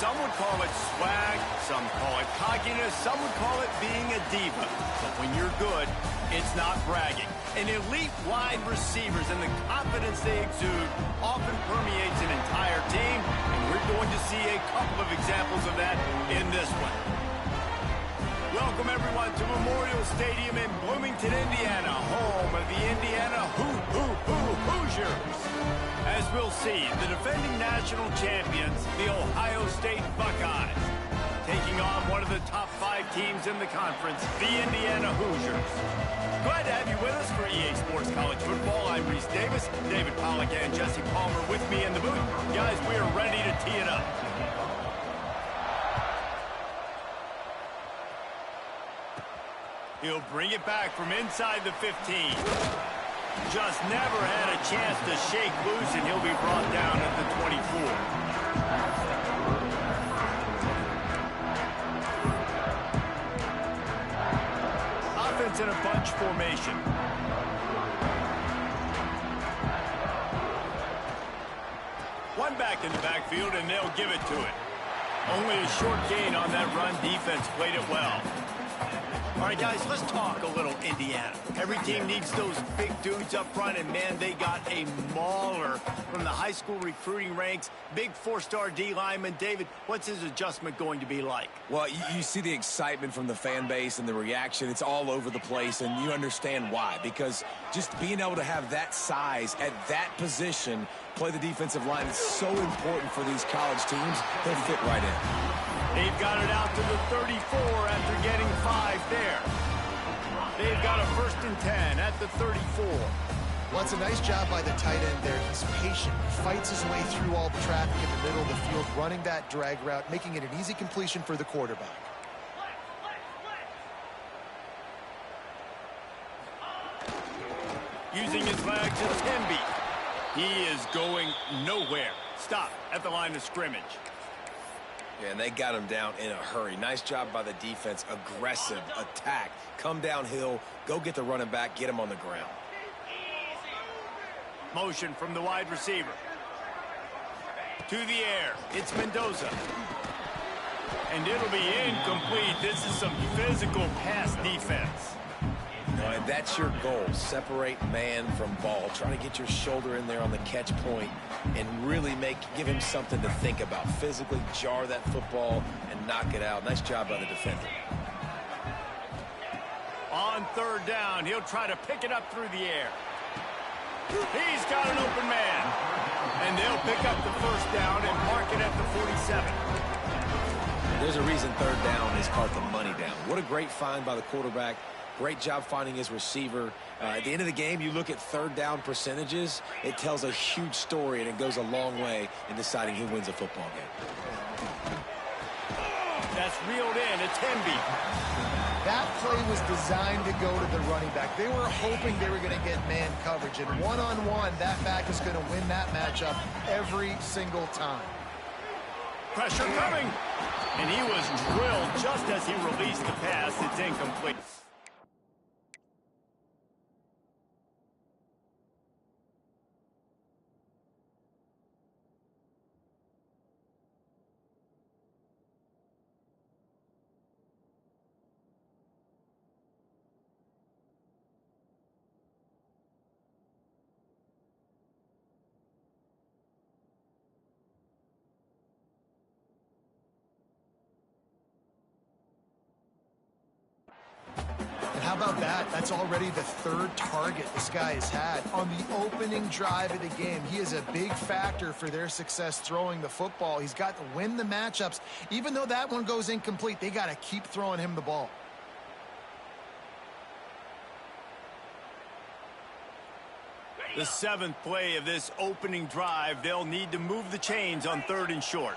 Some would call it swag, some call it cockiness, some would call it being a diva. But when you're good, it's not bragging. And elite wide receivers and the confidence they exude often permeates an entire team, and we're going to see a couple of examples of that in this one. Welcome, everyone, to Memorial Stadium in Bloomington, Indiana, home of the Indiana Hoosiers. As we'll see, the defending national champions, the Ohio State Buckeyes, taking on one of the top 5 teams in the conference, the Indiana Hoosiers. Glad to have you with us for EA Sports College Football. I'm Reese Davis, David Pollack and Jesse Palmer with me in the booth. Guys, we are ready to tee it up. He'll bring it back from inside the 15. Just never had a chance to shake loose, and he'll be brought down at the 24. Offense in a bunch formation. One back in the backfield, and they'll give it to it. Only a short gain on that run. Defense played it well. All right, guys, let's talk a little Indiana. Every team needs those big dudes up front, and, man, they got a mauler from the high school recruiting ranks. Big 4-star D lineman. David, what's his adjustment going to be like? Well, you see the excitement from the fan base and the reaction. It's all over the place, and you understand why. Because just being able to have that size at that position, play the defensive line, is so important for these college teams. They'll fit right in. They've got it out to the 34 after getting 5 there. They've got a 1st and 10 at the 34. Well, it's a nice job by the tight end there. He's patient. He fights his way through all the traffic in the middle of the field, running that drag route, making it an easy completion for the quarterback. Using his legs, it's Temby. He is going nowhere. Stop at the line of scrimmage. Yeah, and they got him down in a hurry. Nice job by the defense. Aggressive attack. Come downhill. Go get the running back. Get him on the ground. Motion from the wide receiver. To the air. It's Mendoza. And it'll be incomplete. This is some physical pass defense. And that's your goal. Separate man from ball. Try to get your shoulder in there on the catch point and really give him something to think about. Physically jar that football and knock it out. Nice job by the defender. On 3rd down, he'll try to pick it up through the air. He's got an open man. And they'll pick up the 1st down and mark it at the 47. There's a reason 3rd down is called the money down. What a great find by the quarterback. Great job finding his receiver. At the end of the game, you look at 3rd down percentages. It tells a huge story, and it goes a long way in deciding who wins a football game. That's reeled in. It's Temby. That play was designed to go to the running back. They were hoping they were going to get man coverage, and one-on-one, that back is going to win that matchup every single time. Pressure coming. And he was drilled just as he released the pass. It's incomplete. How about that? That's already the 3rd target this guy has had on the opening drive of the game. He is a big factor for their success throwing the football. He's got to win the matchups. Even though that one goes incomplete, they got to keep throwing him the ball. The 7th play of this opening drive, they'll need to move the chains on 3rd and short.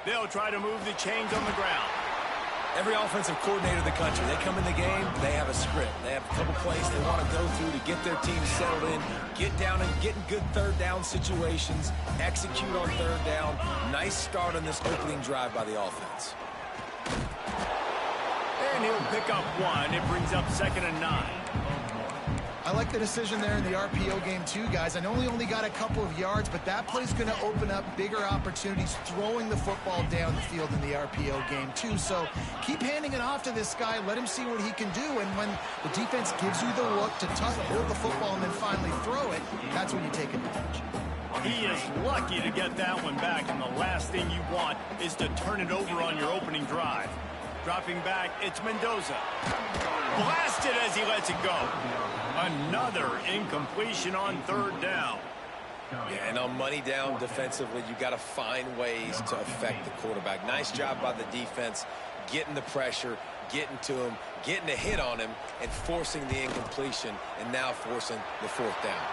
They'll try to move the chains on the ground. Every offensive coordinator in the country, they come in the game, they have a script. They have a couple plays they want to go through to get their team settled in, get down and get in good 3rd down situations, execute on 3rd down. Nice start on this opening drive by the offense. And And he'll pick up one. It brings up 2nd and 9. I like the decision there in the RPO game too, guys. I know he only got a couple of yards, but that play's going to open up bigger opportunities throwing the football down the field in the RPO game too. So keep handing it off to this guy. Let him see what he can do. And when the defense gives you the look to hold the football and then finally throw it, that's when you take advantage. He is lucky to get that one back, and the last thing you want is to turn it over on your opening drive. Dropping back, it's Mendoza. Blasted as he lets it go. Another incompletion on 3rd down. Yeah, and on money down defensively, you got to find ways to affect the quarterback. Nice job by the defense, getting the pressure, getting to him, getting a hit on him, and forcing the incompletion, and now forcing the 4th down.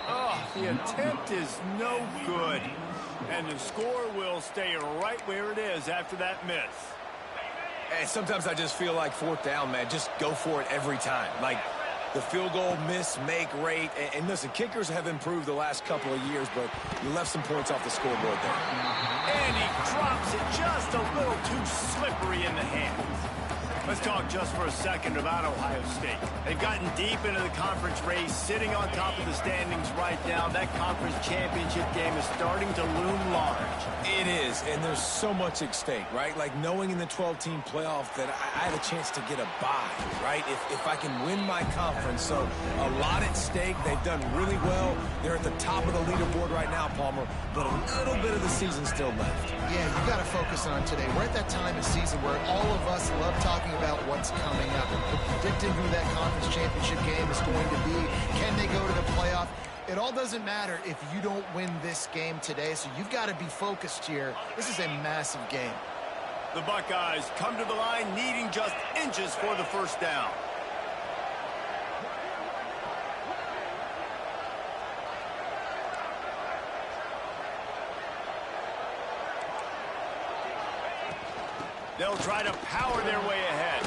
Oh, the attempt is no good. And the score will stay right where it is after that miss. And sometimes I just feel like 4th down, man, just go for it every time. Like the field goal miss, make rate. And listen, kickers have improved the last couple of years, but you left some points off the scoreboard there. And he drops it just a little too slippery in the hands. Let's talk just for a second about Ohio State. They've gotten deep into the conference race, sitting on top of the standings right now. That conference championship game is starting to loom large. It is, and there's so much at stake, right? Like knowing in the 12-team playoff that I have a chance to get a bye, right? If I can win my conference. So a lot at stake. They've done really well. They're at the top of the leaderboard right now, Palmer, but a little bit of the season still left. Yeah, you got to focus on today. We're at that time of season where all of us love talking about what's coming up and predicting who that conference championship game is going to be. Can they go to the playoff? It all doesn't matter if you don't win this game today, so you've got to be focused here. This is a massive game. The Buckeyes come to the line needing just inches for the 1st down. They'll try to power their way ahead.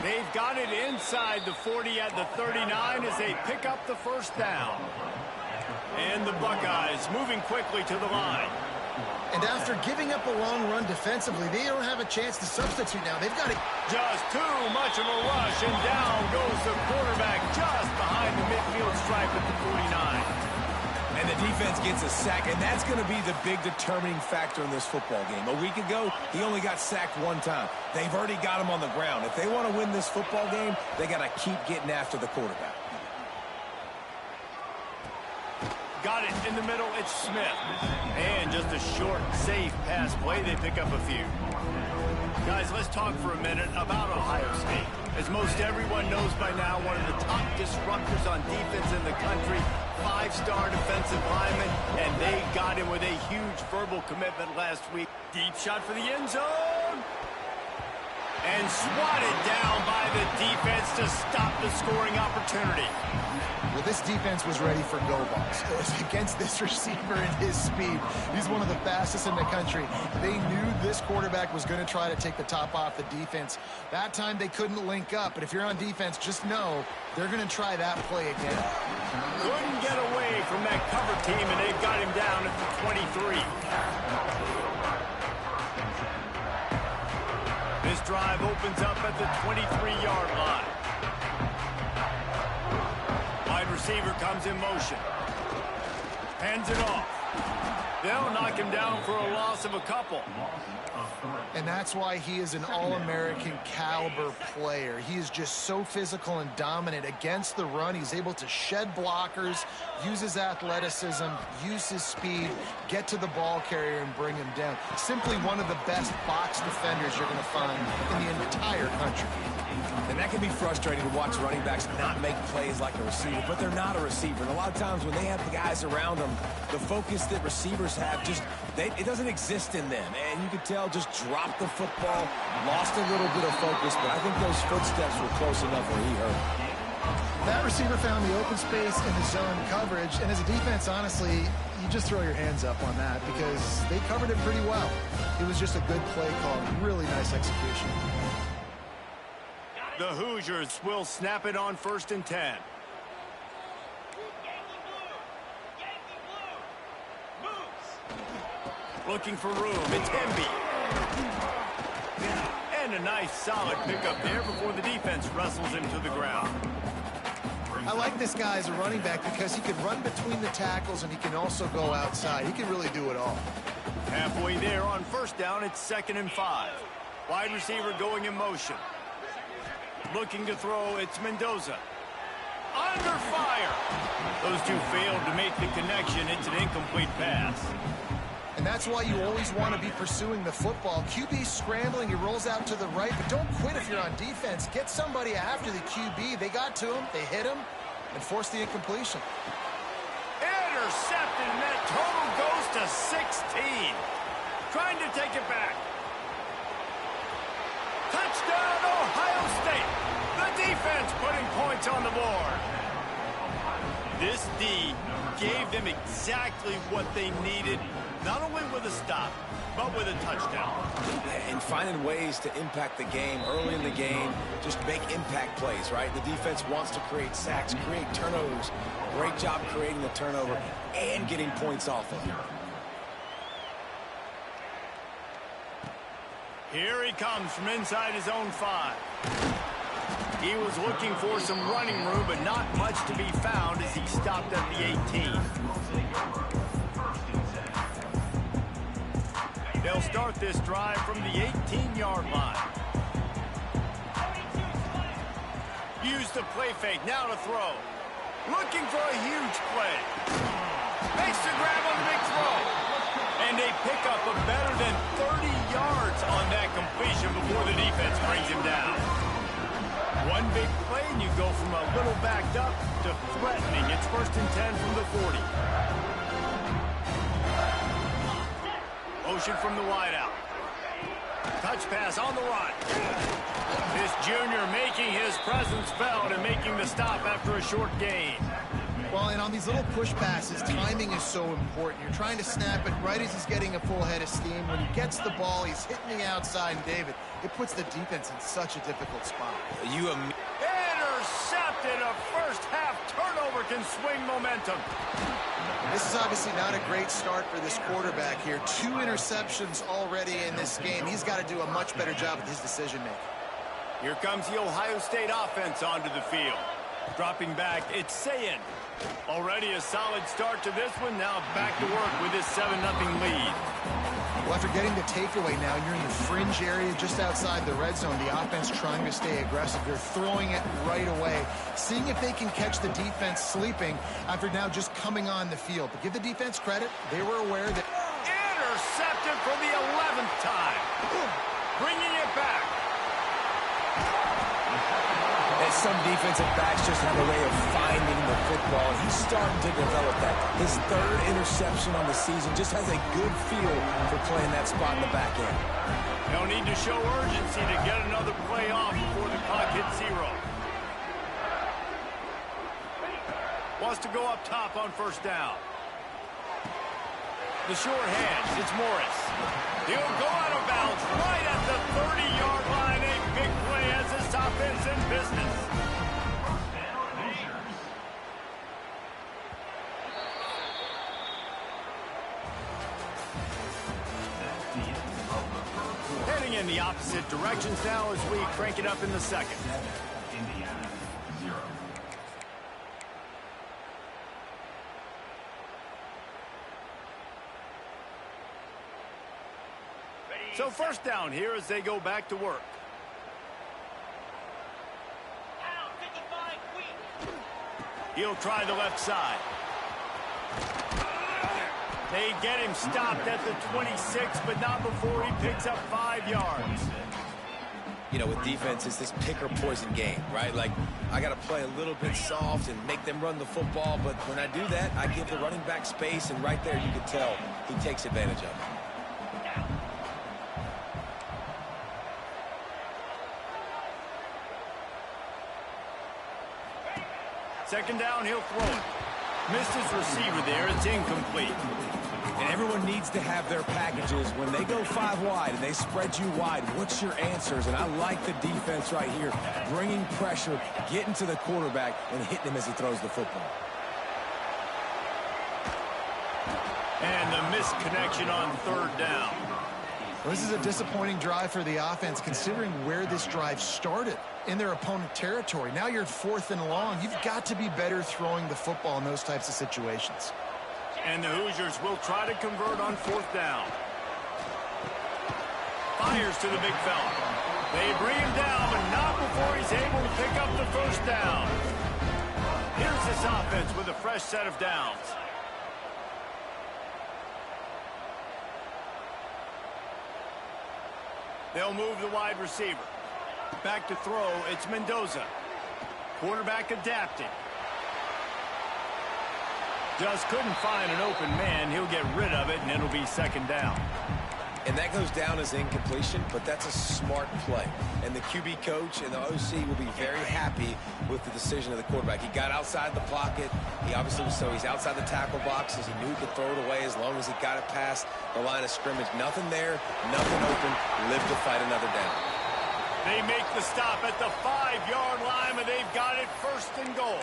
They've got it inside the 40 at the 39 as they pick up the 1st down. And the Buckeyes moving quickly to the line. And after giving up a long run defensively, they don't have a chance to substitute now. They've got it. Just too much of a rush, and down goes the quarterback just behind the midfield stripe at the 49. And the defense gets a sack, and that's going to be the big determining factor in this football game. A week ago, he only got sacked 1 time. They've already got him on the ground. If they want to win this football game, they got to keep getting after the quarterback. Got it in the middle, it's Smith. And just a short, safe pass play, they pick up a few. Guys, let's talk for a minute about Ohio State. As most everyone knows by now, one of the top disruptors on defense in the country, 5-star defensive lineman, and they got him with a huge verbal commitment last week. Deep shot for the end zone. And swatted down by the defense to stop the scoring opportunity. Well, this defense was ready for go balls. It was against this receiver and his speed. He's one of the fastest in the country. They knew this quarterback was going to try to take the top off the defense. That time they couldn't link up, but if you're on defense, just know they're going to try that play again. Couldn't get away from that cover team, and they've got him down at the 23. This drive opens up at the 23-yard line. Wide receiver comes in motion. Hands it off. They'll knock him down for a loss of a couple. And that's why he is an All-American caliber player. He is just so physical and dominant against the run. He's able to shed blockers, use his athleticism, use his speed, get to the ball carrier and bring him down. Simply one of the best box defenders you're going to find in the entire country. And that can be frustrating to watch running backs not make plays like a receiver, but they're not a receiver. And a lot of times when they have the guys around them, the focus that receivers have it doesn't exist in them. And you could tell just dropped the football, lost a little bit of focus, but I think those footsteps were close enough where he hurt. That receiver found the open space in the zone coverage, and as a defense, honestly, you just throw your hands up on that because they covered it pretty well. It was just a good play call, really nice execution. The Hoosiers will snap it on 1st and 10. Looking for room. It's Hemby. And And a nice solid pickup there before the defense wrestles him to the ground. I like this guy as a running back because he can run between the tackles and he can also go outside. He can really do it all. Halfway there on first down, it's 2nd and 5. Wide receiver going in motion. Looking to throw, it's Mendoza. Under fire. Those two failed to make the connection. It's an incomplete pass. And that's why you always want to be pursuing the football. QB's scrambling, he rolls out to the right, but don't quit if you're on defense. Get somebody after the QB. They got to him, they hit him, and forced the incompletion. Intercepted, and that total goes to 16. Trying to take it back. Touchdown, Ohio State. The defense putting points on the board. This D gave them exactly what they needed, not only with a stop, but with a touchdown. And finding ways to impact the game early in the game, just make impact plays, right? The defense wants to create sacks, create turnovers. Great job creating the turnover and getting points off of it. Here he comes from inside his own 5. He was looking for some running room, but not much to be found as he stopped at the 18. They'll start this drive from the 18-yard line. Use the play fake, now to throw. Looking for a huge play. Makes the grab on the big throw. And they pick up a better than 30 yards on that completion before the defense brings him down. One big play, and you go from a little backed up to threatening. It's 1st and 10 from the 40. Motion from the wideout. Touch pass on the run. This junior making his presence felt and making the stop after a short gain. Well, and on these little push passes, timing is so important. You're trying to snap it right as he's getting a full head of steam. When he gets the ball, he's hitting the outside, and David, it puts the defense in such a difficult spot. Intercepted. A first-half turnover can swing momentum. This is obviously not a great start for this quarterback here. 2 interceptions already in this game. He's got to do a much better job with his decision-making. Here comes the Ohio State offense onto the field. Dropping back, it's Sayin. Already a solid start to this one. Now back to work with his 7-0 lead. Well, after getting the takeaway now, you're in the fringe area just outside the red zone. The offense trying to stay aggressive. They're throwing it right away, seeing if they can catch the defense sleeping after now just coming on the field. But give the defense credit. They were aware that... Intercepted for the 11th time. Bringing it back. And some defensive backs just have a way of finding the football. He's starting to develop that. His 3rd interception on the season just has a good feel for playing that spot in the back end. They'll need to show urgency to get another play off before the clock hits 0. Wants to go up top on first down. The short hands, it's Morris. He'll go out of bounds right at the 30-yard line. A big play as this offense in business. Heading in the opposite directions now as we crank it up in the 2nd. So first down here as they go back to work. He'll try the left side. They get him stopped at the 26, but not before he picks up 5 yards. You know, with defense, it's this pick or poison game, right? Like, I got to play a little bit soft and make them run the football, but when I do that, I give the running back space, and right there you can tell he takes advantage of it. 2nd down, he'll throw it. Missed his receiver there. It's incomplete. And everyone needs to have their packages. When they go 5 wide and they spread you wide, what's your answers? And I like the defense right here, bringing pressure, getting to the quarterback, and hitting him as he throws the football. And the missed connection on 3rd down. Well, this is a disappointing drive for the offense, considering where this drive started, in their opponent territory. Now you're 4th and long. You've got to be better throwing the football in those types of situations. And the Hoosiers will try to convert on 4th down. Fires to the big fella. They bring him down, but not before he's able to pick up the first down. Here's this offense with a fresh set of downs. They'll move the wide receiver. Back to throw, it's Mendoza. Quarterback adapting. Just couldn't find an open man. He'll get rid of it, and it'll be 2nd down. And that goes down as incompletion, but that's a smart play. And the QB coach and the OC will be very happy with the decision of the quarterback. He got outside the pocket. He obviously was, so he's outside the tackle boxes. He knew he could throw it away as long as he got it past the line of scrimmage. Nothing there, nothing open. Live to fight another down. They make the stop at the 5-yard line, and they've got it 1st and goal.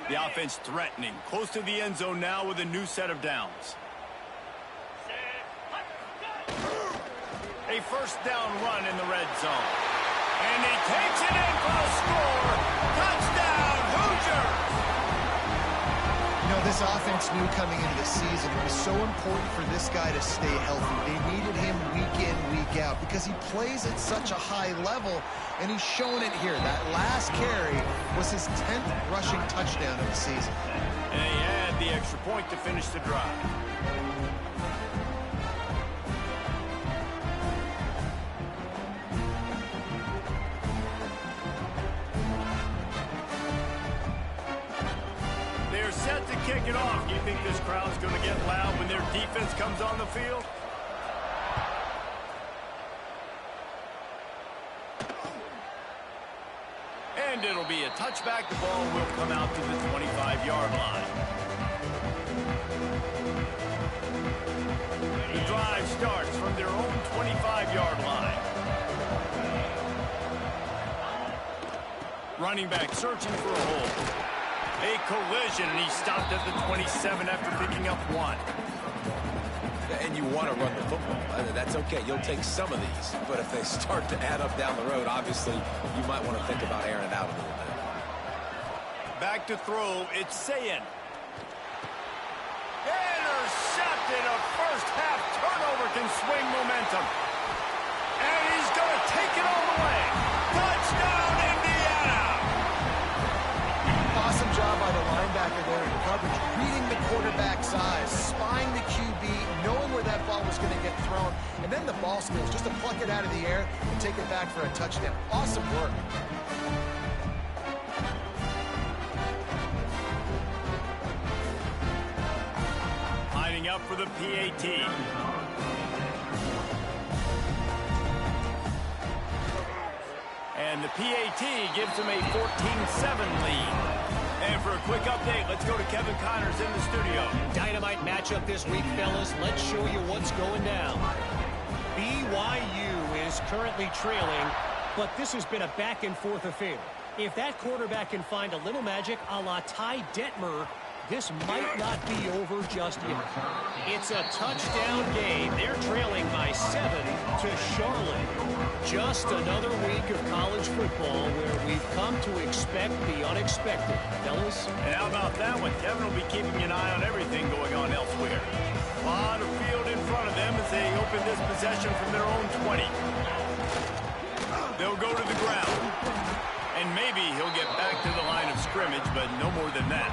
The offense threatening, close to the end zone now with a new set of downs. A 1st down run in the red zone. And he takes it in for a score. Touchdown, Hoosiers! You know, this offense knew coming into the season it was so important for this guy to stay healthy. They needed him week in, week out, because he plays at such a high level, and he's shown it here. That last carry was his 10th rushing touchdown of the season. And he had the extra point to finish the drive. Set to kick it off. Do you think this crowd's going to get loud when their defense comes on the field? And it'll be a touchback. The ball will come out to the 25-yard line. The drive starts from their own 25-yard line. Running back searching for a hole. A collision, and he stopped at the 27 after picking up 1. And you want to run the football. That's okay. You'll take some of these. But if they start to add up down the road, obviously, you might want to think about airing it out a little bit. Back to throw, it's Sayin. Intercepted. A first-half turnover can swing momentum. And he's going to take it all the way. Touchdown, Indiana! Awesome job by the linebacker there in coverage, reading the quarterback's eyes, spying the QB, knowing where that ball was going to get thrown, and then the ball skills just to pluck it out of the air and take it back for a touchdown. Awesome work. Lining up for the PAT. And the PAT gives them a 14-7 lead. And for a quick update, let's go to Kevin Connors in the studio. Dynamite matchup this week, fellas. Let's show you what's going down. BYU is currently trailing, but this has been a back-and-forth affair. If that quarterback can find a little magic a la Ty Detmer, this might not be over just yet. It's a touchdown game. They're trailing by 7 to Charlotte. Just another week of college football where we've come to expect the unexpected. Fellas? And how about that one? Kevin will be keeping an eye on everything going on elsewhere. A lot of field in front of them as they open this possession from their own 20. They'll go to the ground. And maybe he'll get back to the line of scrimmage, but no more than that.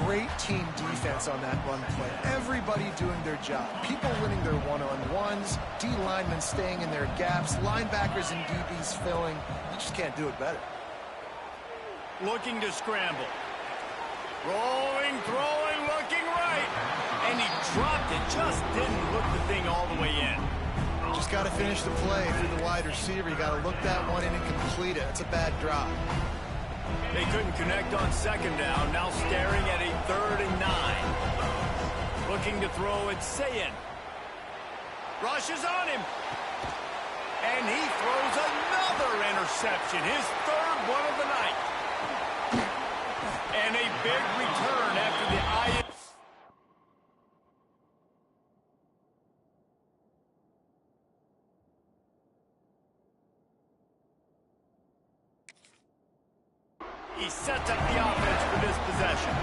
Great team defense on that run play. Everybody doing their job. People winning their one-on-ones, D linemen staying in their gaps, linebackers and DBs filling. You just can't do it better. Looking to scramble. Rolling, throwing, looking right. And he dropped it. Just didn't look the thing all the way in. Just got to finish the play through the wide receiver. You got to look that one in and complete it. It's a bad drop. They couldn't connect on 2nd down. Now staring at a 3rd and 9. Looking to throw, it's Sayin. Rushes on him. And he throws another interception. His 3rd one of the night. And a big return after the He sets up the offense for this possession.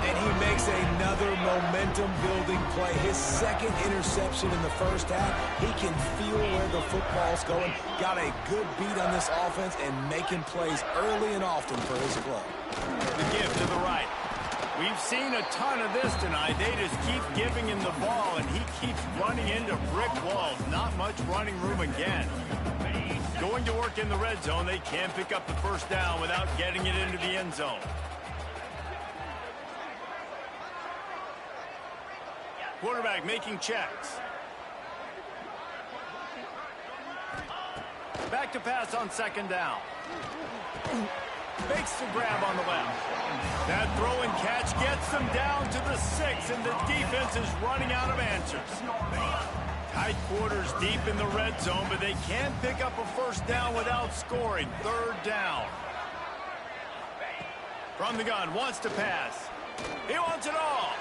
And he makes another momentum-building play. His second interception in the first half. He can feel where the football's going. Got a good beat on this offense and making plays early and often for his club. The give to the right. We've seen a ton of this tonight. They just keep giving him the ball, and he keeps running into brick walls. Not much running room again. Going to work in the red zone. They can't pick up the first down without getting it into the end zone. Quarterback making checks. Back to pass on second down. Makes the grab on the left. That throw and catch gets them down to the 6, and the defense is running out of answers. Tight quarters deep in the red zone, but they can't pick up a first down without scoring. Third down. From the gun, wants to pass. He wants it all.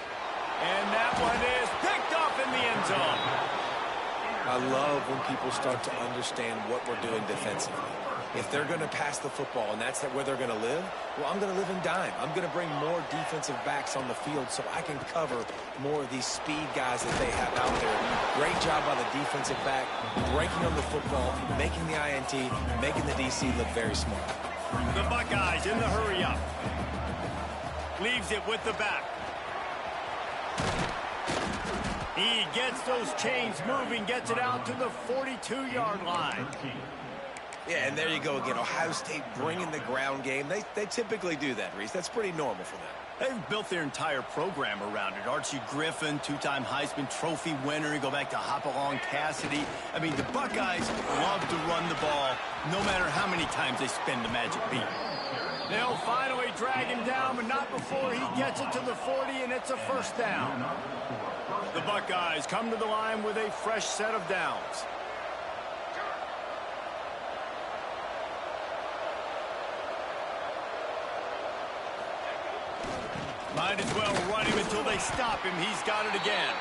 And that one is picked up in the end zone. I love when people start to understand what we're doing defensively. If they're going to pass the football and that's where they're going to live, well, I'm going to live in dime. I'm going to bring more defensive backs on the field so I can cover more of these speed guys that they have out there. Great job by the defensive back, breaking on the football, making the INT, making the DC look very smart. The Buckeyes in the hurry up. Leaves it with the back. He gets those chains moving, gets it out to the 42-yard line. Yeah, and there you go again. Ohio State bringing the ground game. They typically do that, Reese. That's pretty normal for them. They've built their entire program around it. Archie Griffin, two-time Heisman Trophy winner. You go back to Hopalong Cassidy. I mean, the Buckeyes love to run the ball no matter how many times they spin the magic beat. They'll finally drag him down, but not before he gets it to the 40, and it's a first down. The Buckeyes come to the line with a fresh set of downs. Might as well run him until they stop him. He's got it again.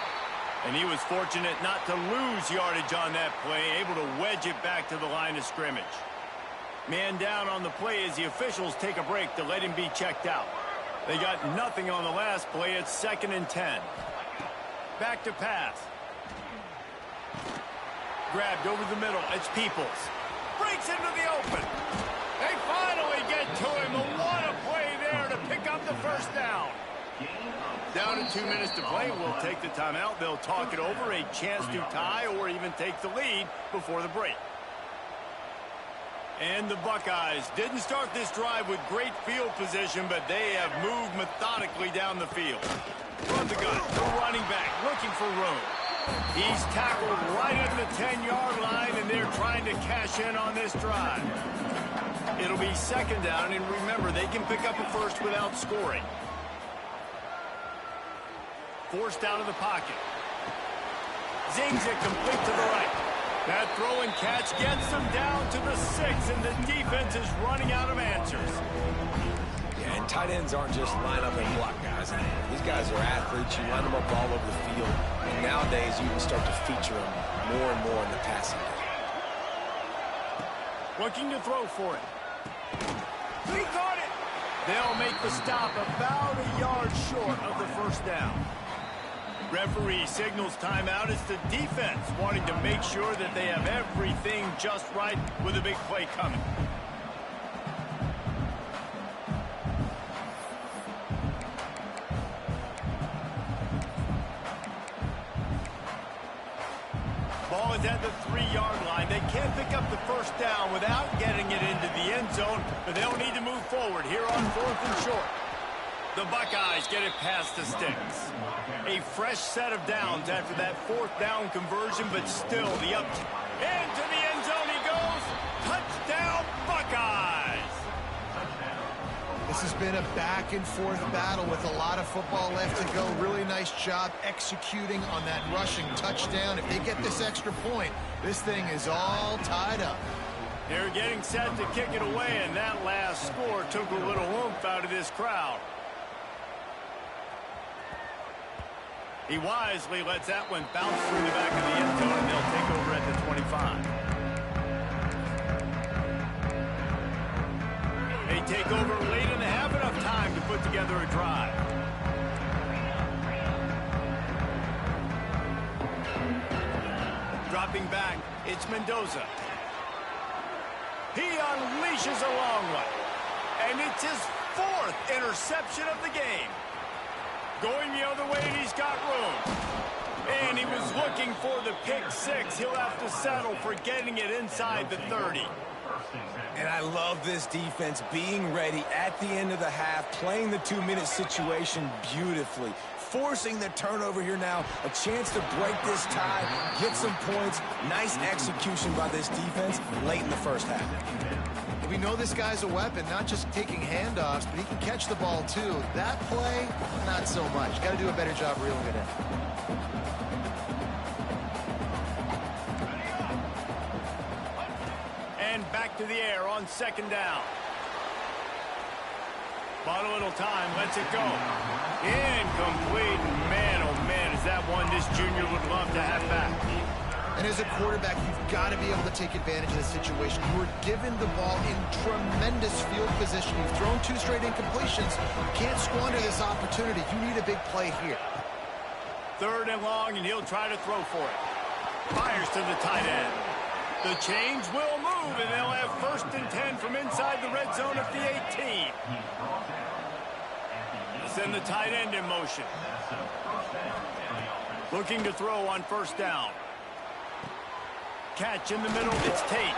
And he was fortunate not to lose yardage on that play, able to wedge it back to the line of scrimmage. Man down on the play as the officials take a break to let him be checked out. They got nothing on the last play. It's 2nd and 10. Back to pass. Grabbed over the middle. It's Peoples. Breaks into the open. They finally get to him. What a play there to pick up the first down. Down to 2 minutes to play. We'll take the timeout. They'll talk it over. A chance to tie or even take the lead before the break. And the Buckeyes didn't start this drive with great field position, but they have moved methodically down the field. From the gun, the running back looking for room. He's tackled right at the 10-yard line, and they're trying to cash in on this drive. It'll be 2nd down, and remember, they can pick up a first without scoring. Forced out of the pocket. Zings it complete to the right. That throw and catch gets them down to the 6, and the defense is running out of answers. Yeah, and tight ends aren't just line up and block guys anymore. These guys are athletes. You line them up all over the field. And nowadays, you can start to feature them more and more in the passing game. Looking to throw for it. He caught it. They'll make the stop about a yard short of the first down. Referee signals timeout. It's the defense wanting to make sure that they have everything just right with a big play coming. Ball is at the 3-yard line. They can't pick up the first down without getting it into the end zone, but they'll need to move forward here on 4th and short. The Buckeyes get it past the sticks. A fresh set of downs after that 4th down conversion, but still the up. Into the end zone he goes. Touchdown, Buckeyes! This has been a back-and-forth battle with a lot of football left to go. Really nice job executing on that rushing touchdown. If they get this extra point, this thing is all tied up. They're getting set to kick it away, and that last score took a little oomph out of this crowd. He wisely lets that one bounce through the back of the end zone, and they'll take over at the 25. They take over late in the half, enough time to put together a drive. Dropping back, it's Mendoza. He unleashes a long one. And it's his 4th interception of the game. Going the other way, and he's got room. And he was looking for the pick 6. He'll have to settle for getting it inside the 30. And I love this defense being ready at the end of the half, playing the 2-minute situation beautifully, forcing the turnover here now, a chance to break this tie, get some points. Nice execution by this defense late in the first half. We know this guy's a weapon, not just taking handoffs, but he can catch the ball too. That play, not so much. Got to do a better job reeling it in. And back to the air on 2nd down. Bought a little time, lets it go. Incomplete. Man, oh man, is that one this junior would love to have back. And as a quarterback, you've got to be able to take advantage of the situation. You were given the ball in tremendous field position. You've thrown 2 straight incompletions. You can't squander this opportunity. You need a big play here. 3rd and long, and he'll try to throw for it. Fires to the tight end. The chains will move, and they'll have 1st and 10 from inside the red zone at the 18. Send the tight end in motion. Looking to throw on 1st down. Catch in the middle, it's Tate.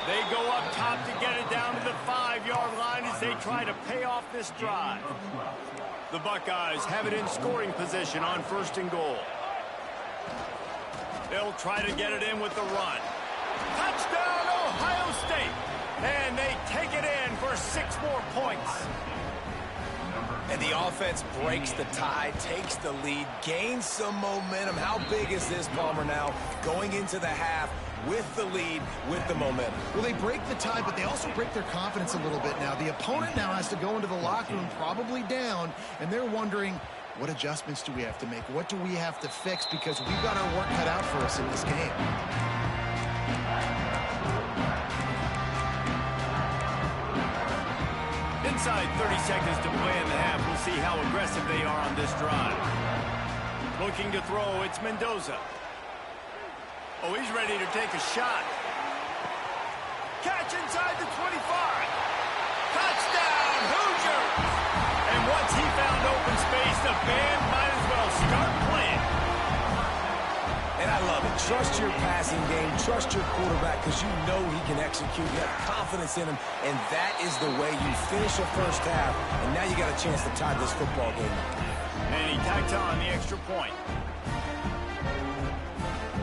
They go up top to get it down to the 5-yard line as they try to pay off this drive. The Buckeyes have it in scoring position on 1st and goal. They'll try to get it in with the run. Touchdown, Ohio State! And they take it in for 6 more points. And the offense breaks the tie, takes the lead, gains some momentum. How big is this, Palmer, now going into the half with the lead, with the momentum? Well, they break the tie, but they also break their confidence a little bit now. The opponent now has to go into the locker room probably down, and they're wondering, what adjustments do we have to make? What do we have to fix? Because we've got our work cut out for us in this game. Inside 30 seconds to play in the half. We'll see how aggressive they are on this drive. Looking to throw, it's Mendoza. Oh, he's ready to take a shot. Catch inside the 25. Touchdown, Hoosiers! And once he found open space, the band might as well start playing. And I love it. Trust your passing game. Trust your quarterback because you know he can execute. You have confidence in him, and that is the way you finish a first half. And now you got a chance to tie this football game up. And he tacks on the extra point.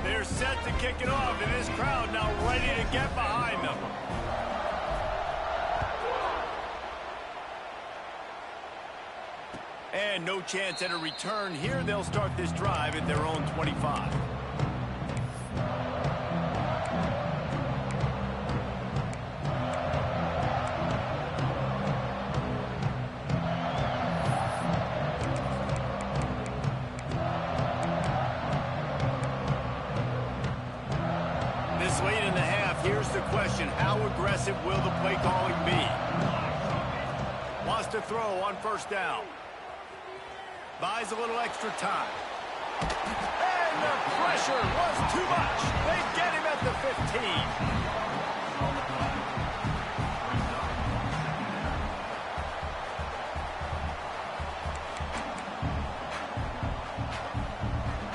They're set to kick it off, and this crowd now ready to get behind them. And no chance at a return here. They'll start this drive at their own 25. This late in the half, here's the question. How aggressive will the play calling be? Wants to throw on 1st down. Buys a little extra time. And the pressure was too much. They get him at the 15.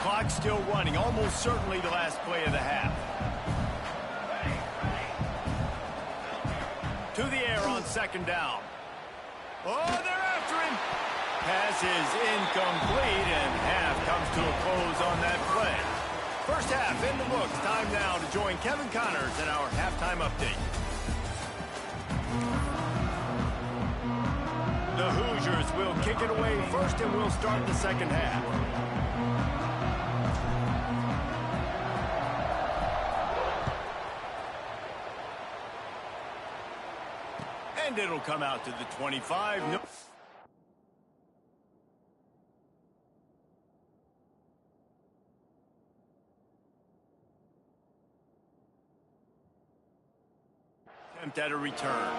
Clock still running, almost certainly the last play of the half. To the air on 2nd down. Oh, they're after him. Pass is incomplete, and half comes to a close on that play. First half in the books. Time now to join Kevin Connors in our halftime update. The Hoosiers will kick it away first, and we'll start the second half. And it'll come out to the 25. No. Attempt at a return.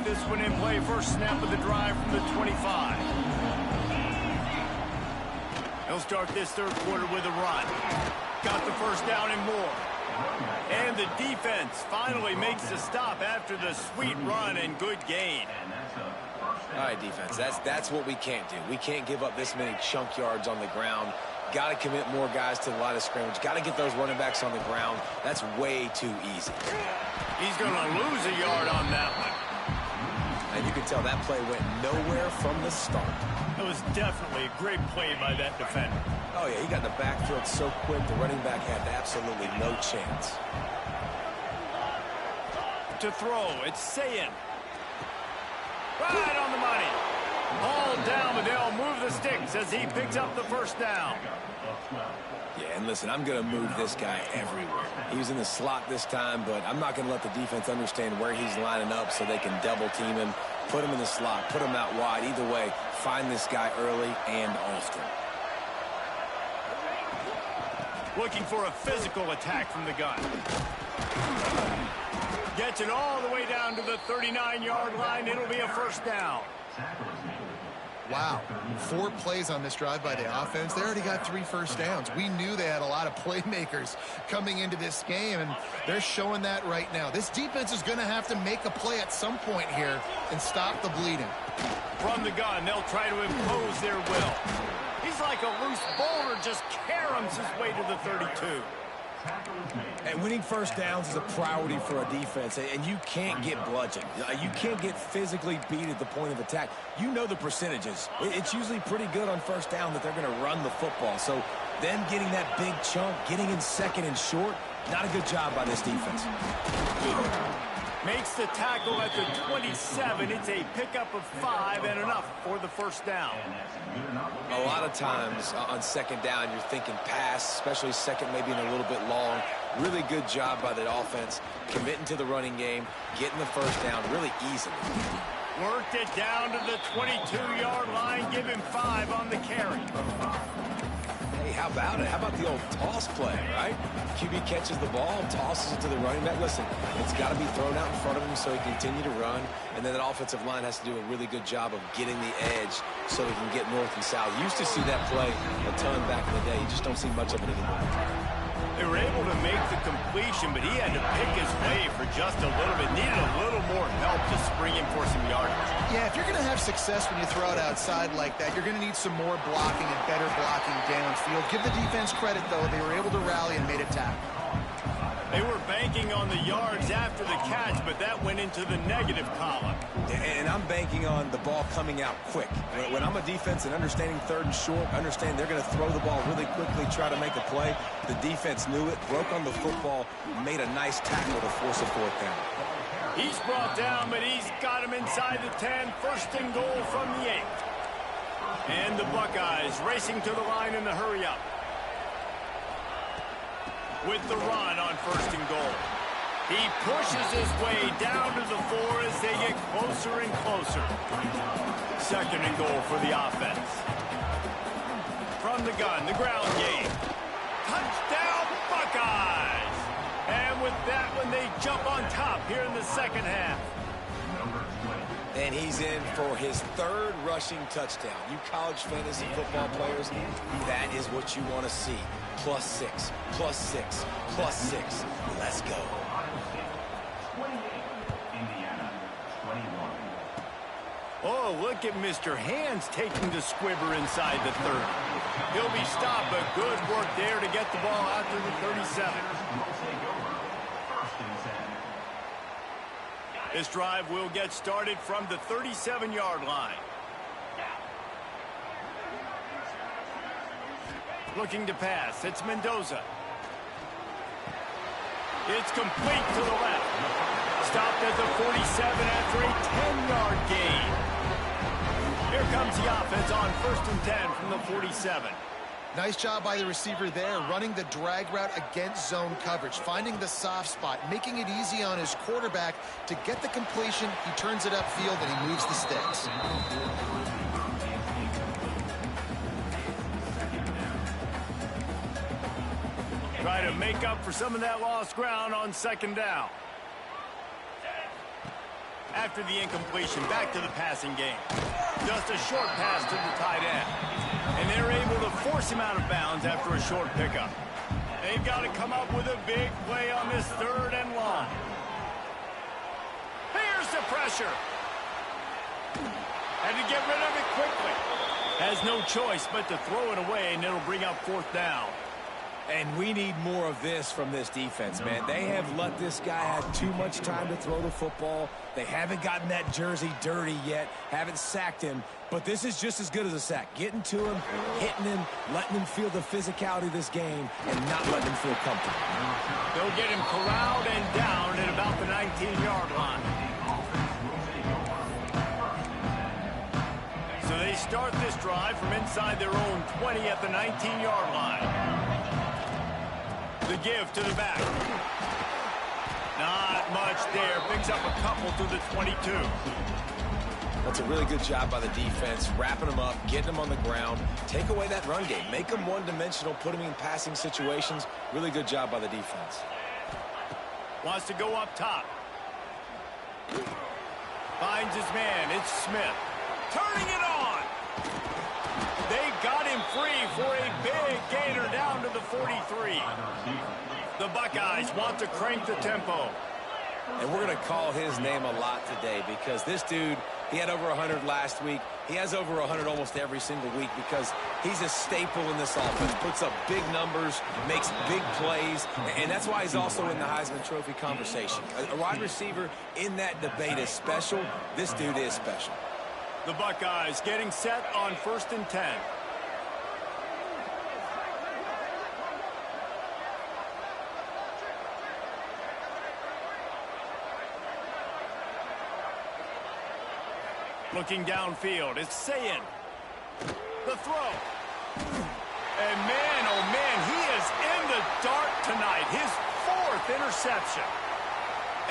this one in play. First snap of the drive from the 25. He'll start this third quarter with a run. Got the first down and more. And the defense finally makes a stop after the sweet run and good gain. All right, defense, that's what we can't do. We can't give up this many chunk yards on the ground. Got to commit more guys to the line of scrimmage. Got to get those running backs on the ground. That's way too easy. He's going to lose a yard on that one. And you can tell that play went nowhere from the start. It was definitely a great play by that defender. Oh, yeah, he got in the backfield so quick, the running back had absolutely no chance. To throw, it's Sayin. Right on the money. Hauled down, but they'll move the sticks as he picks up the first down. Yeah, and listen, I'm going to move this guy everywhere. He was in the slot this time, but I'm not going to let the defense understand where he's lining up so they can double team him, put him in the slot, put him out wide. Either way, find this guy early and often. Looking for a physical attack from the gun. Gets it all the way down to the 39-yard line. It'll be a first down. Wow, 4 plays on this drive by the offense. They already got 3 first downs. We knew they had a lot of playmakers coming into this game, and they're showing that right now. This defense is going to have to make a play at some point here and stop the bleeding. From the gun, they'll try to impose their will. He's like a loose boulder, just caroms his way to the 32. And winning first downs is a priority for a defense, and you can't get bludgeoned. You can't get physically beat at the point of attack. You know the percentages. It's usually pretty good on first down that they're going to run the football. So them getting that big chunk, getting in second and short, not a good job by this defense. Makes the tackle at the 27. It's a pickup of 5 and enough for the first down. A lot of times on second down, you're thinking pass, especially second maybe in a little bit long. Really good job by the offense, committing to the running game, getting the first down really easily. Worked it down to the 22-yard line, give him 5 on the carry. Hey, how about it? How about the old toss play, right? QB catches the ball, tosses it to the running back. Listen, it's got to be thrown out in front of him so he can continue to run. And then that offensive line has to do a really good job of getting the edge so he can get north and south. You used to see that play a ton back in the day. You just don't see much of it anymore. They were able to make the completion, but he had to pick his way for just a little bit. Needed a little more help to spring him for some yardage. Yeah, if you're going to have success when you throw it outside like that, you're going to need some more blocking and better blocking downfield. Give the defense credit, though. They were able to rally and made a tackle. They were banking on the yards after the catch, but that went into the negative column. And I'm banking on the ball coming out quick. When I'm a defense and understanding third and short, understand they're going to throw the ball really quickly, try to make a play. The defense knew it, broke on the football, made a nice tackle to force a fourth down. He's brought down, but he's got him inside the 10. First and goal from the 8. And the Buckeyes racing to the line in the hurry-up. With the run on first and goal. He pushes his way down to the 4 as they get closer and closer. Second and goal for the offense. From the gun, the ground game. Touchdown, Buckeyes! And with that one, they jump on top here in the second half. And he's in for his 3rd rushing touchdown. You college fantasy football players, that is what you want to see. +6, +6, +6. Let's go. Oh, look at Mr. Hands taking the squibber inside the 30. He'll be stopped, but good work there to get the ball out to the 37. This drive will get started from the 37-yard line. Looking to pass. It's Mendoza. It's complete to the left. Stopped at the 47 after a 10-yard gain. Here comes the offense on 1st and 10 from the 47. Nice job by the receiver there, running the drag route against zone coverage, finding the soft spot, making it easy on his quarterback to get the completion. He turns it upfield and he moves the sticks. Try to make up for some of that lost ground on second down. After the incompletion, back to the passing game. Just a short pass to the tight end. And they're able to force him out of bounds after a short pickup. They've got to come up with a big play on this 3rd and long. Here's the pressure. Had to get rid of it quickly. Has no choice but to throw it away, and it'll bring up 4th down. And we need more of this from this defense, man. They have let this guy have too much time to throw the football. They haven't gotten that jersey dirty yet, haven't sacked him. But this is just as good as a sack. Getting to him, hitting him, letting him feel the physicality of this game, and not letting him feel comfortable. They'll get him corralled and down at about the 19-yard line. So they start this drive from inside their own 20 at the 19-yard line. The give to the back. Not much there. Picks up a couple to the 22. That's a really good job by the defense, wrapping them up, getting them on the ground. Take away that run game. Make them one-dimensional, put them in passing situations. Really good job by the defense. Wants to go up top. Finds his man. It's Smith. Turning it on. They got him free for a big gainer down to the 43. The Buckeyes want to crank the tempo. And we're going to call his name a lot today because this dude, he had over 100 last week. He has over 100 almost every single week because he's a staple in this offense. Puts up big numbers, makes big plays, and that's why he's also in the Heisman Trophy conversation. A wide receiver in that debate is special. This dude is special. The Buckeyes getting set on 1st and 10. Looking downfield, it's Sayin. The throw. And man, oh man, he is in the dark tonight. His 4th interception.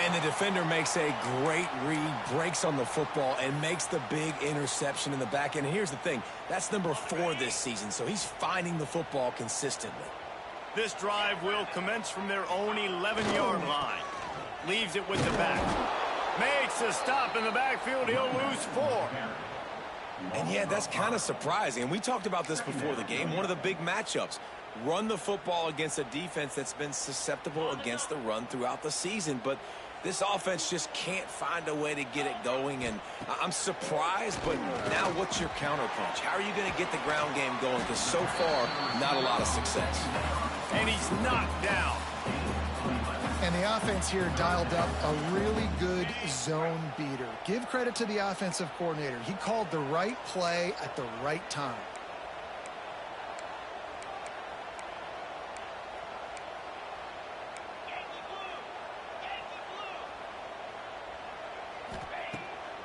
And the defender makes a great read, breaks on the football, and makes the big interception in the back end. And here's the thing, that's number 4 this season, so he's finding the football consistently. This drive will commence from their own 11-yard line. Leaves it with the back. Makes a stop in the backfield. He'll lose 4. And yeah, that's kind of surprising. And we talked about this before the game. One of the big matchups. Run the football against a defense that's been susceptible against the run throughout the season. But this offense just can't find a way to get it going. And I'm surprised, but now what's your counterpunch? How are you going to get the ground game going? Because so far, not a lot of success. And he's knocked down. And the offense here dialed up a really good zone beater. Give credit to the offensive coordinator. He called the right play at the right time.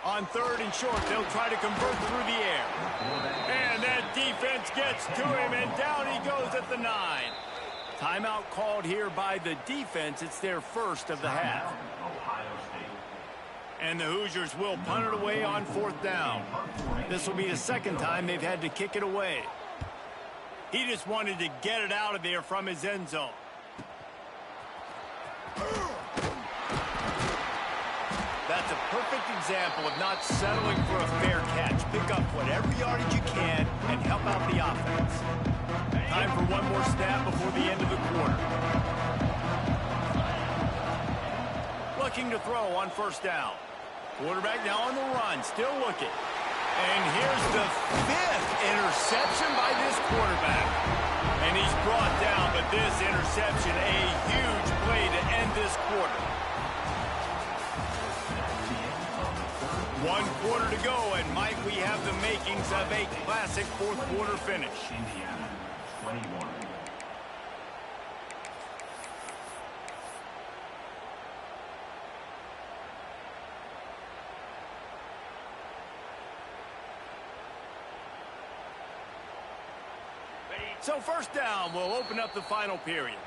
On 3rd and short, they'll try to convert through the air. And that defense gets to him, and down he goes at the 9. Timeout called here by the defense. It's their 1st of the half. And the Hoosiers will punt it away on 4th down. This will be the 2nd time they've had to kick it away. He just wanted to get it out of there from his end zone. That's a perfect example of not settling for a fair catch. Pick up whatever yardage you can and help out the offense. Time for one more snap before the end of the quarter. Looking to throw on 1st down. Quarterback now on the run, still looking. And here's the 5th interception by this quarterback. And he's brought down, but this interception, a huge play to end this quarter. 1 quarter to go, and might we have the makings of a classic 4th quarter finish. Indiana, 21. So 1st down will open up the final period.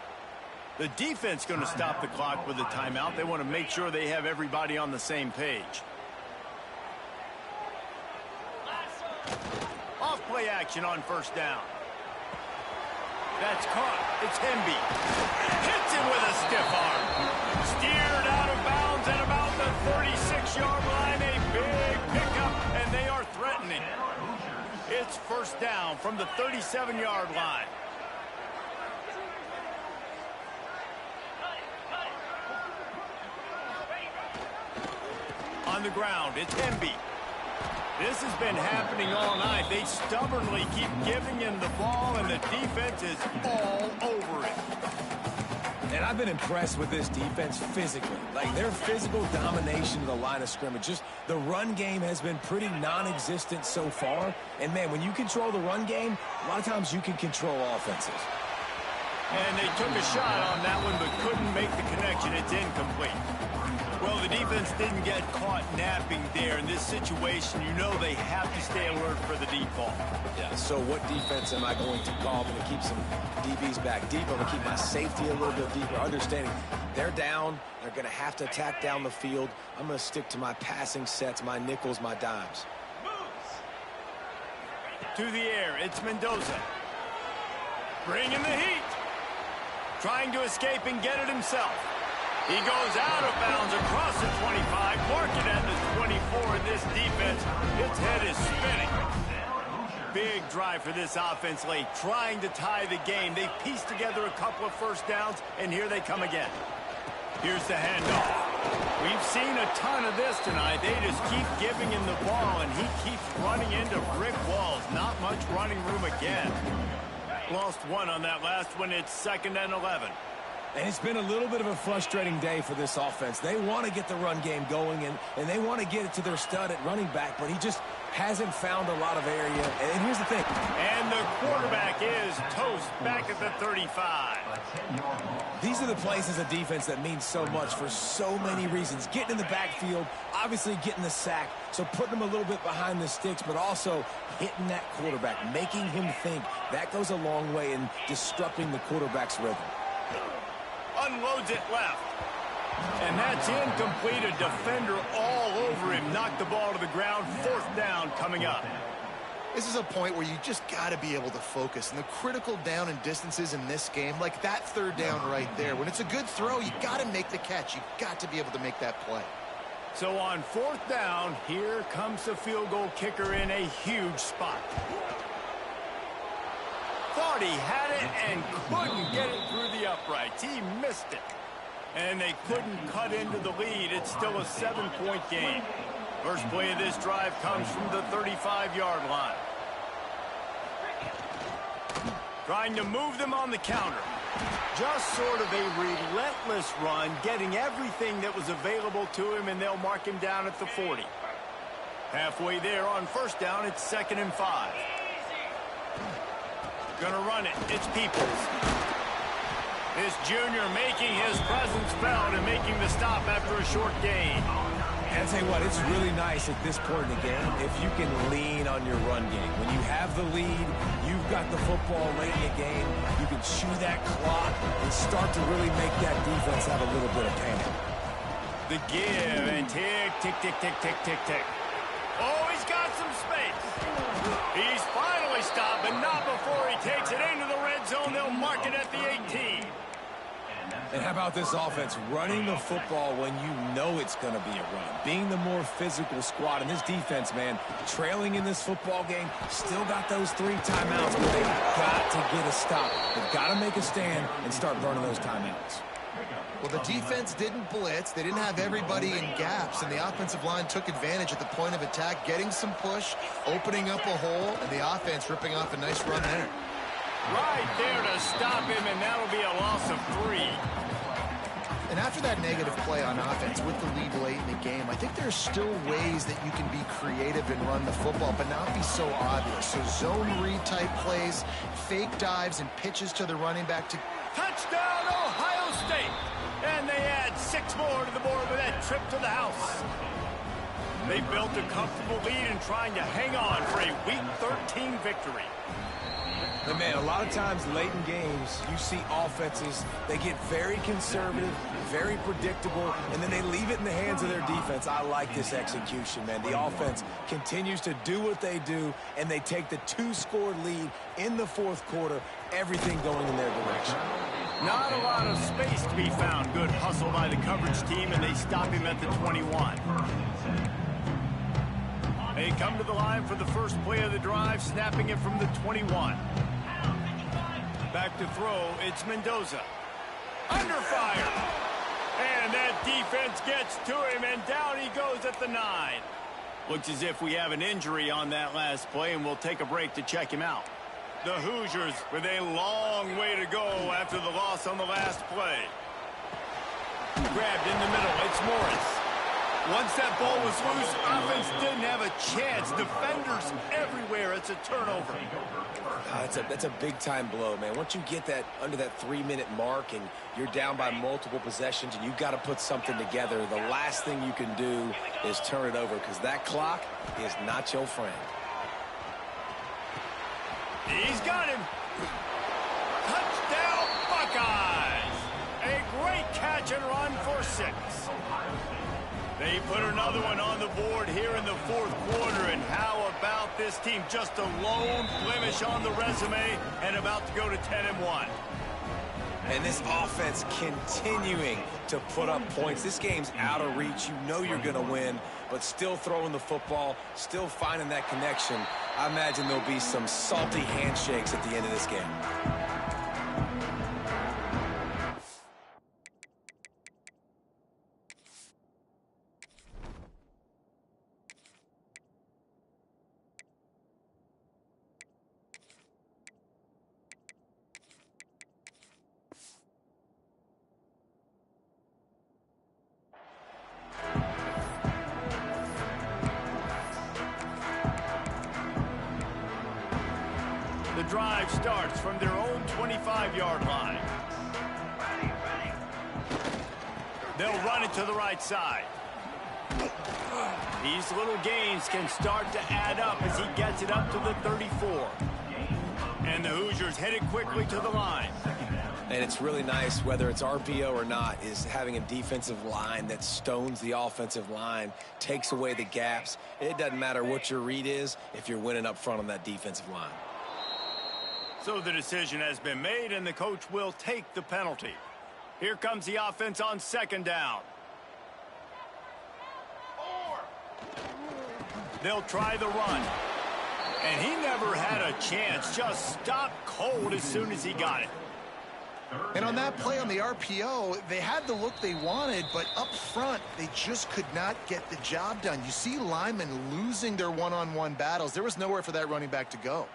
The defense going to stop the clock with a timeout. They want to make sure they have everybody on the same page. Off play action on 1st down. That's caught. It's Hemby. Hits him with a stiff arm. Steered out of bounds at about the 36-yard line. first down from the 37-yard line. On the ground, it's Hemby. This has been happening all night. They stubbornly keep giving him the ball, and the defense is all over it. And I've been impressed with this defense physically. Like, their physical domination of the line of scrimmage. Just the run game has been pretty non-existent so far. And, man, when you control the run game, a lot of times you can control offenses. And they took a shot on that one but couldn't make the connection. It's incomplete. Well, the defense didn't get caught napping there. In this situation, you know they have to stay alert for the deep ball. Yeah, so what defense am I going to call? I'm going to keep some DBs back deep. I'm going to keep my safety a little bit deeper, understanding they're down. They're going to have to attack down the field. I'm going to stick to my passing sets, my nickels, my dimes. To the air, it's Mendoza. Bringing the heat. Trying to escape and get it himself. He goes out of bounds across the 25, mark it at the 24, and this defense, its head is spinning. Big drive for this offense late, trying to tie the game. They pieced together a couple of first downs, and here they come again. Here's the handoff. We've seen a ton of this tonight. They just keep giving him the ball, and he keeps running into brick walls. Not much running room again. Lost one on that last one. It's 2nd and 11. And it's been a little bit of a frustrating day for this offense. They want to get the run game going, and they want to get it to their stud at running back, but he just hasn't found a lot of area. And here's the thing. And the quarterback is toast back at the 35. These are the plays as a defense that mean so much for so many reasons. Getting in the backfield, obviously getting the sack, so putting him a little bit behind the sticks, but also hitting that quarterback, making him think. That goes a long way in disrupting the quarterback's rhythm. Unloads it left. And that's incomplete. A defender all over him. Knocked the ball to the ground. 4th down coming up. This is a point where you just got to be able to focus. And the critical down and distances in this game, like that 3rd down right there, when it's a good throw, you got to make the catch. You got to be able to make that play. So on 4th down, here comes the field goal kicker in a huge spot. Thought he had it and couldn't get it through the uprights. He missed it. And they couldn't cut into the lead. It's still a 7-point game. First play of this drive comes from the 35-yard line. Trying to move them on the counter. Just sort of a relentless run, getting everything that was available to him, and they'll mark him down at the 40. Halfway there on 1st down, it's 2nd and 5. Gonna run it. It's Peoples. This junior making his presence felt and making the stop after a short gain. And I'll tell you what, it's really nice at this point in the game if you can lean on your run game. When you have the lead, you've got the football late in the game, you can chew that clock and start to really make that defense have a little bit of panic. The give and tick, tick, tick, tick, tick, tick, tick. Oh, he's got some space. He's finally stopped, but not before he takes it into the red zone. They'll mark it at the 18. And how about this offense running the football when you know it's going to be a run? Being the more physical squad. And this defense, man, trailing in this football game, still got those 3 timeouts, but they've got to get a stop. They've got to make a stand and start burning those timeouts. Well, the defense didn't blitz. They didn't have everybody in gaps, and the offensive line took advantage at the point of attack, getting some push, opening up a hole, and the offense ripping off a nice run there. Right there to stop him, and that'll be a loss of 3. And after that negative play on offense with the lead late in the game, I think there's still ways that you can be creative and run the football, but not be so obvious. So zone read type plays, fake dives, and pitches to the running back to... Touchdown, Ohio State! And they add 6 more to the board with that trip to the house. They built a comfortable lead and trying to hang on for a Week 13 victory. But man, a lot of times late in games, you see offenses, they get very conservative, very predictable, and then they leave it in the hands of their defense. I like this execution, man. The offense continues to do what they do, and they take the 2-score lead in the 4th quarter, everything going in their direction. Not a lot of space to be found. Good hustle by the coverage team, and they stop him at the 21. They come to the line for the first play of the drive, snapping it from the 21. Back to throw, it's Mendoza. Under fire. And that defense gets to him, and down he goes at the 9. Looks as if we have an injury on that last play, and we'll take a break to check him out. The Hoosiers with a long way to go after the loss on the last play. Grabbed in the middle, it's Morris. Once that ball was loose, offense didn't have a chance. Defenders everywhere. It's a turnover. That's a big-time blow, man. Once you get that under that 3-minute mark and you're down by multiple possessions and you've got to put something together, the last thing you can do is turn it over because that clock is not your friend. He's got him. Touchdown, Buckeyes. A great catch and run for 6. They put another one on the board here in the fourth quarter, and how about this team? Just a lone blemish on the resume and about to go to 10-1. And this offense continuing to put up points. This game's out of reach. You know you're going to win, but still throwing the football, still finding that connection. I imagine there'll be some salty handshakes at the end of this game. The drive starts from their own 25-yard line. They'll run it to the right side. These little gains can start to add up as he gets it up to the 34. And the Hoosiers headed quickly to the line. And it's really nice, whether it's RPO or not, is having a defensive line that stones the offensive line, takes away the gaps. It doesn't matter what your read is if you're winning up front on that defensive line. So the decision has been made, and the coach will take the penalty. Here comes the offense on 2nd down. They'll try the run. And he never had a chance. Just stopped cold as soon as he got it. And on that play on the RPO, they had the look they wanted, but up front, they just could not get the job done. You see linemen losing their one-on-one battles. There was nowhere for that running back to go.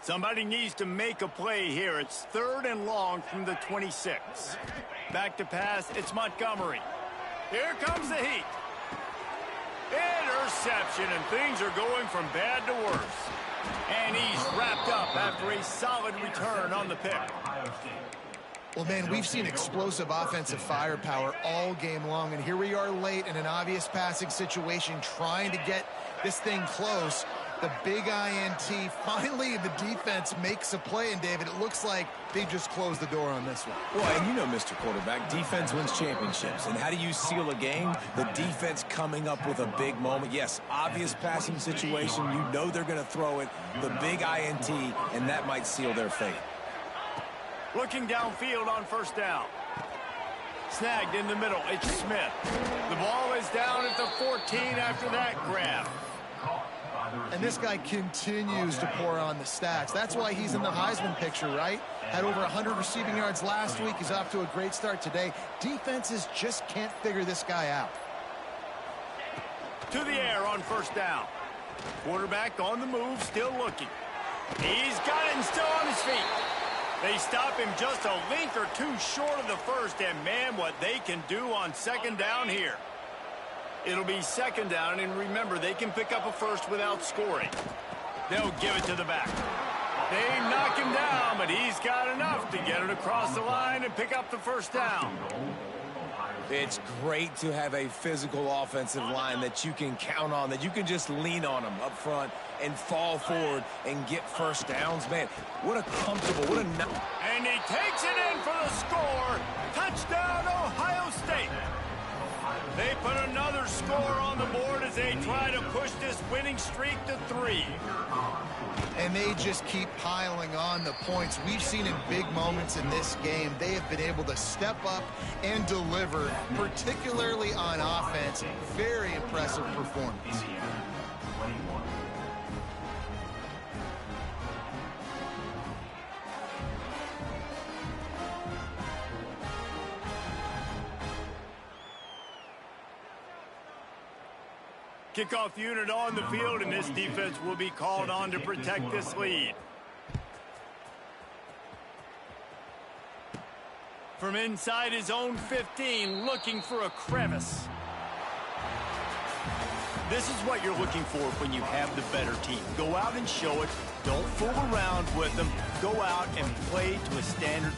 Somebody needs to make a play here. It's 3rd and long from the 26. Back to pass, it's Montgomery. Here comes the heat. Interception, and things are going from bad to worse. And he's wrapped up after a solid return on the pick. Well, man, we've seen explosive offensive firepower all game long, and here we are late in an obvious passing situation trying to get this thing close. The big INT, finally the defense makes a play, and David, it looks like they just closed the door on this one. Well, and you know, Mr. Quarterback, defense wins championships. And how do you seal a game? The defense coming up with a big moment. Yes, obvious passing situation. You know they're going to throw it. The big INT, and that might seal their fate. Looking downfield on 1st down. Snagged in the middle, it's Smith. The ball is down at the 14 after that grab. And this guy continues to pour on the stats. That's why he's in the Heisman picture, right? Had over 100 receiving yards last week. He's off to a great start today. Defenses just can't figure this guy out. To the air on 1st down. Quarterback on the move, still looking. He's got it and still on his feet. They stop him just a link or two short of the first, and man, what they can do on 2nd down here. It'll be 2nd down, and remember, they can pick up a first without scoring. They'll give it to the back. They knock him down, but he's got enough to get it across the line and pick up the 1st down. It's great to have a physical offensive line that you can count on, that you can just lean on them up front and fall forward and get 1st downs. Man, what a comfortable, what a... And he takes it in for the score. Touchdown, Ohio State. They put another score on the board as they try to push this winning streak to 3. And they just keep piling on the points. We've seen in big moments in this game, they have been able to step up and deliver, particularly on offense. Very impressive performance. 21. Kickoff unit on the field, and this defense will be called on to protect this lead. From inside his own 15, looking for a crevice. This is what you're looking for when you have the better team. Go out and show it. Don't fool around with them. Go out and play to a standard